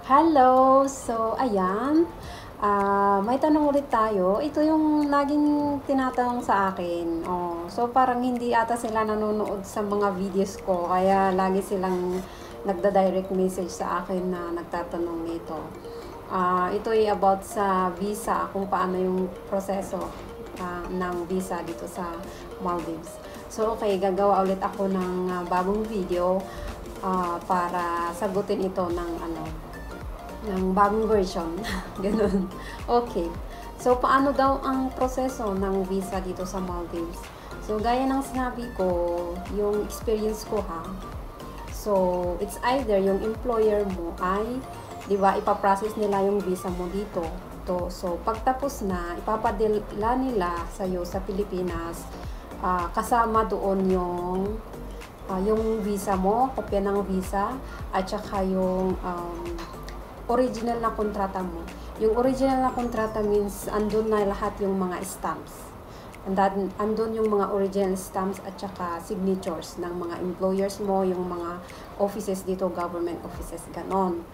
Hello! So, ayan. May tanong ulit tayo. Ito yung laging tinatanong sa akin. So, parang hindi ata sila nanonood sa mga videos ko. Kaya lagi silang nagda-direct message sa akin na nagtatanong nito. Ito ay about sa visa, kung paano yung proseso ng visa dito sa Maldives. So, okay, gagawa ulit ako ng bagong video para sagutin ito ng bagong version. Ganun. Okay. So, paano daw ang proseso ng visa dito sa Maldives? So, gaya ng sinabi ko, yung experience ko ha. So, it's either yung employer mo ay, di ba, ipaprocess nila yung visa mo dito. So, pagtapos na, ipapadala nila sa'yo sa Pilipinas, kasama doon yung visa mo, kopya ng visa, at saka yung original na kontrata mo. Yung original na kontrata means andun na lahat yung mga stamps. Andun yung mga original stamps at saka signatures ng mga employers mo, yung mga offices dito, government offices, ganon.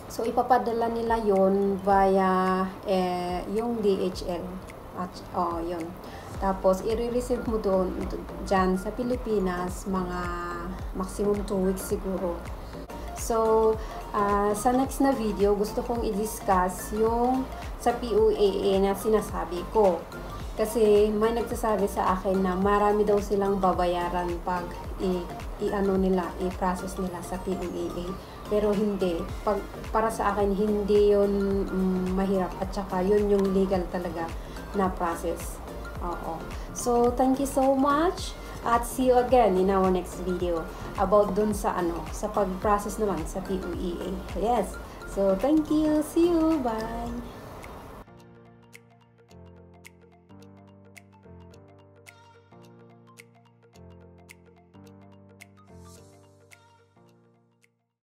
So, ipapadala nila yon via yung DHL. Yun. Tapos, i-receive mo doon dyan sa Pilipinas, mga maximum 2 weeks siguro. So, sa next na video, gusto kong i-discuss yung sa PUAA na sinasabi ko. Kasi may nagsasabi sa akin na marami daw silang babayaran pag i-process nila sa PUAA. Pero hindi. Para sa akin, hindi yun mahirap. At saka yun yung legal talaga na process. Oo. So, thank you so much. At see you again in our next video about dun sa sa pag-process naman sa PUAA. Yes. So, thank you. See you. Bye.